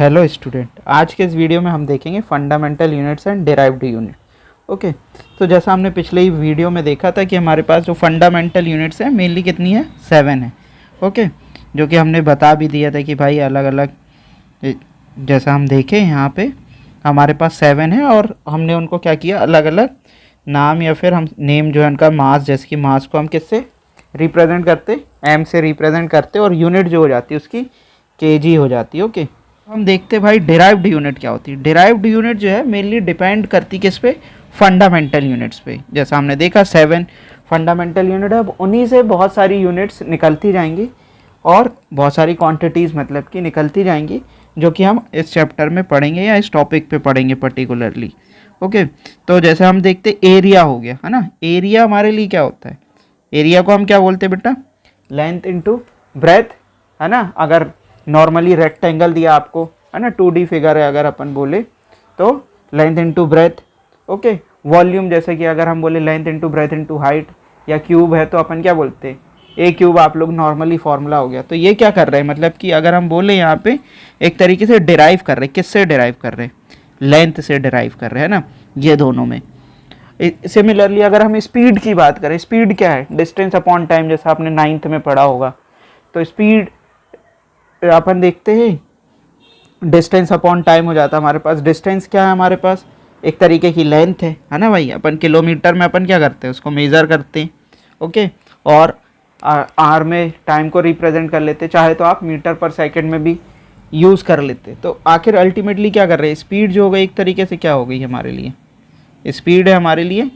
Hello student, आज के इस वीडियो में हम देखेंगे fundamental units and derived unit. Okay, तो जैसा हमने पिछले ही वीडियो में देखा था कि हमारे पास जो फंडामेंटल यूनिट्स हैं मेनली कितनी है, 7 है। ओके, जो कि हमने बता भी दिया था कि भाई अलग अलग, जैसा हम देखें यहाँ पे हमारे पास 7 है और हमने उनको क्या किया, अलग अलग नाम या फिर हम नेम जो है उनका मास, जैसे कि मास को हम किससे रिप्रेजेंट करते, एम से रिप्रेजेंट करते और यूनिट जो हो जाती है उसकी केजी हो जाती है। ओके, हम देखते हैं भाई डिराइव्ड यूनिट क्या होती है। डिराइव्ड यूनिट जो है मेनली डिपेंड करती किस पे, फंडामेंटल यूनिट्स पे। जैसा हमने देखा 7 फंडामेंटल यूनिट है, अब उन्हीं से बहुत सारी यूनिट्स निकलती जाएंगी और बहुत सारी क्वांटिटीज़ मतलब कि निकलती जाएंगी, जो कि हम इस चैप्टर में पढ़ेंगे या इस टॉपिक पे पढ़ेंगे पर्टिकुलरली। ओके, तो जैसे हम देखते एरिया हो गया है ना, एरिया हमारे लिए क्या होता है, एरिया को हम क्या बोलते हैं बेटा, लेंथ इनटू ब्रेथ है ना। अगर नॉर्मली रेक्टेंगल दिया आपको है ना, 2D फिगर है, अगर अपन बोले तो length into breadth. Okay, volume जैसे कि अगर हम बोले length into breadth into height, या क्यूब है तो अपन क्या बोलते हैं, ए क्यूब आप लोग नॉर्मली फॉर्मूला हो गया। तो ये क्या कर रहे हैं, मतलब कि अगर हम बोले यहाँ पे एक तरीके से डिराइव कर रहे हैं, किससे डिराइव कर रहे हैं, लेंथ से डिराइव कर रहे हैं ना, ये दोनों में। सिमिलरली अगर हम स्पीड की बात करें, स्पीड क्या है, डिस्टेंस अपॉन टाइम, जैसा आपने 9th में पढ़ा होगा। तो स्पीड अपन देखते हैं डिस्टेंस अपॉन टाइम हो जाता है हमारे पास। डिस्टेंस क्या है हमारे पास, एक तरीके की लेंथ है ना भाई। अपन किलोमीटर में अपन क्या करते हैं, उसको मेज़र करते हैं। ओके, और आर में टाइम को रिप्रेजेंट कर लेते, चाहे तो आप मीटर पर सेकंड में भी यूज़ कर लेते। तो आखिर अल्टीमेटली क्या कर रहे हैं, स्पीड जो हो गई एक तरीके से क्या हो गई हमारे लिए, स्पीड है हमारे लिए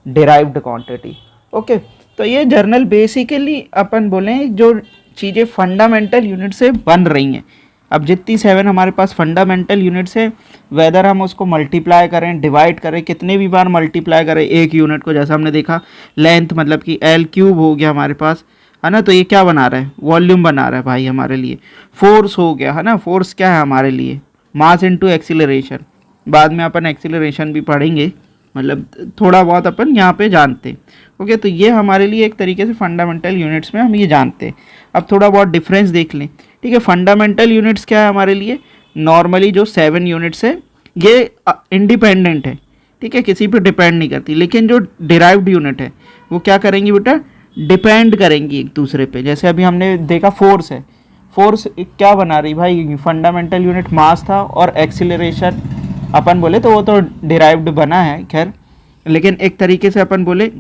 डिराइव्ड क्वांटिटी। ओके, तो ये जर्नल बेसिकली अपन बोले जो चीज़ें फंडामेंटल यूनिट से बन रही हैं। अब जितनी 7 हमारे पास फंडामेंटल यूनिट्स है, वेदर हम उसको मल्टीप्लाई करें, डिवाइड करें, कितने भी बार मल्टीप्लाई करें एक यूनिट को, जैसा हमने देखा लेंथ मतलब कि एल क्यूब हो गया हमारे पास है ना। तो ये क्या बना रहा है, वॉल्यूम बना रहा है भाई हमारे लिए। फोर्स हो गया है ना, फोर्स क्या है हमारे लिए, मास इनटू एक्सीलरेशन। बाद में अपन एक्सीलरेशन भी पढ़ेंगे, मतलब थोड़ा बहुत अपन यहाँ पे जानते हैं। ओके, तो ये हमारे लिए एक तरीके से फंडामेंटल यूनिट्स में हम ये जानते हैं। अब थोड़ा बहुत डिफरेंस देख लें। ठीक है, फंडामेंटल यूनिट्स क्या है हमारे लिए, नॉर्मली जो 7 यूनिट्स है ये इंडिपेंडेंट है, ठीक है, किसी पे डिपेंड नहीं करती। लेकिन जो डिराइव्ड यूनिट है वो क्या करेंगी बेटा, डिपेंड करेंगी एक दूसरे पे। जैसे अभी हमने देखा फोर्स है, फोर्स क्या बना रही भाई, फंडामेंटल यूनिट मास था और एक्सीलरेशन अपन बोले तो वो तो डिराइव्ड बना है खैर, लेकिन एक तरीके से अपन बोले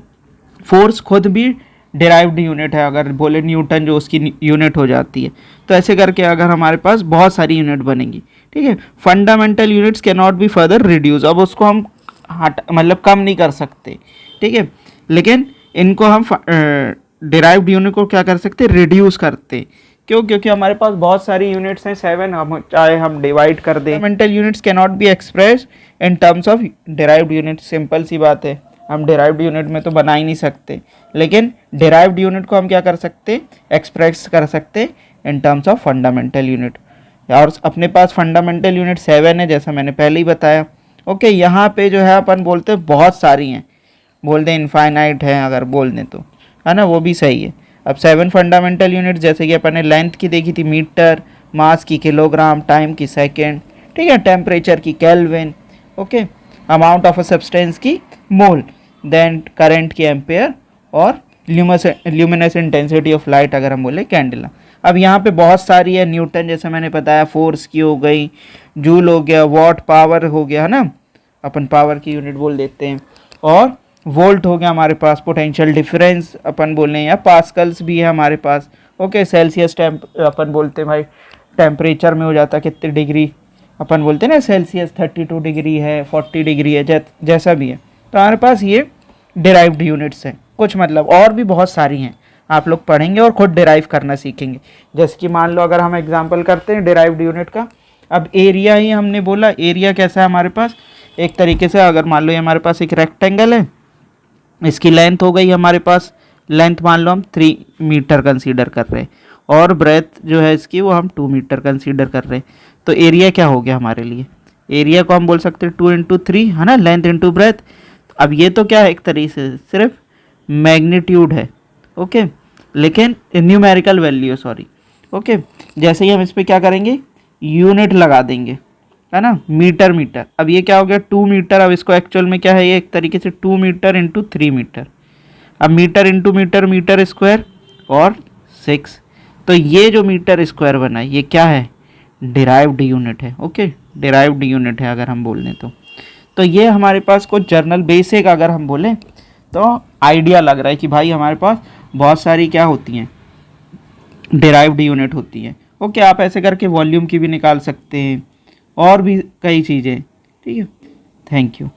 फोर्स खुद भी डिराइव्ड यूनिट है। अगर बोले न्यूटन जो उसकी यूनिट हो जाती है, तो ऐसे करके अगर हमारे पास बहुत सारी यूनिट बनेंगी। ठीक है, fundamental units can not be further reduce, अब उसको हम हट मतलब कम नहीं कर सकते। ठीक है, लेकिन इनको हम डिराइव्ड यूनिट को क्या कर सकते, रिड्यूस करते। क्यों, क्योंकि हमारे पास बहुत सारी यूनिट्स हैं 7, हम चाहे हम डिवाइड कर दें। Fundamental units can not be express in terms of derived unit, simple सी बात है, हम डिराइव्ड यूनिट में तो बना ही नहीं सकते। लेकिन डिराइव्ड यूनिट को हम क्या कर सकते, एक्सप्रेस कर सकते इन टर्म्स ऑफ फंडामेंटल यूनिट। और अपने पास फंडामेंटल यूनिट 7 है, जैसा मैंने पहले ही बताया। ओके, यहाँ पे जो है अपन बोलते हैं बहुत सारी हैं, बोल दें इनफाइनाइट है, अगर बोल दें तो है ना, वो भी सही है। अब 7 फंडामेंटल यूनिट, जैसे कि अपन ने लेंथ की देखी थी मीटर, मास की किलोग्राम, टाइम की सेकेंड, ठीक है, टेम्परेचर की kelvin, okay, amount of a substance की मोल, देन करंट की एम्पेयर, और ल्यूमिनस इंटेंसिटी ऑफ लाइट अगर हम बोले कैंडला। अब यहाँ पे बहुत सारी है, न्यूटन जैसे मैंने बताया, फोर्स की हो गई, जूल हो गया, वॉट पावर हो गया है ना, अपन पावर की यूनिट बोल देते हैं, और वोल्ट हो गया हमारे पास, पोटेंशियल डिफरेंस अपन बोल हैं, या पास्कल्स भी है हमारे पास। ओके, सेल्सियस अपन बोलते हैं भाई, टेम्परेचर में हो जाता कितने डिग्री, अपन बोलते हैं ना सेल्सियस 32 डिग्री है, 40 डिग्री है, जैसा भी है। तो हमारे पास ये डिराइव्ड यूनिट्स हैं कुछ, मतलब और भी बहुत सारी हैं, आप लोग पढ़ेंगे और खुद डिराइव करना सीखेंगे। जैसे कि मान लो अगर हम एग्जांपल करते हैं डिराइव्ड यूनिट का, अब एरिया ही हमने बोला, एरिया कैसा है हमारे पास, एक तरीके से अगर मान लो ये हमारे पास एक रेक्टेंगल है, इसकी लेंथ हो गई हमारे पास, लेंथ मान लो हम 3 मीटर कंसीडर कर रहे हैं, और ब्रेथ जो है इसकी वो हम 2 मीटर कंसीडर कर रहे हैं। तो एरिया क्या हो गया हमारे लिए, एरिया को हम बोल सकते हैं 2 इंटू 3 है ना, लेंथ इंटू ब्रेथ। अब ये तो क्या है, एक तरीके से सिर्फ मैग्नीट्यूड है। ओके, लेकिन न्यूमेरिकल वैल्यू, सॉरी। ओके, जैसे ही हम इस पर क्या करेंगे, यूनिट लगा देंगे, है ना, मीटर मीटर। अब ये क्या हो गया 2 मीटर, अब इसको एक्चुअल में क्या है ये एक तरीके से 2 मीटर इंटू 3 मीटर। अब metre into metre, metre square और 6, तो ये जो मीटर स्क्वायर बना है ये क्या है, डिराइव्ड यूनिट है। ओके, डिराइव्ड यूनिट है अगर हम बोल लें तो ये हमारे पास कुछ जर्नल बेसिक अगर हम बोलें तो आइडिया लग रहा है कि भाई हमारे पास बहुत सारी क्या होती हैं, डिराइव्ड यूनिट होती हैं। ओके, आप ऐसे करके वॉल्यूम की भी निकाल सकते हैं और भी कई चीज़ें। ठीक है, थैंक यू।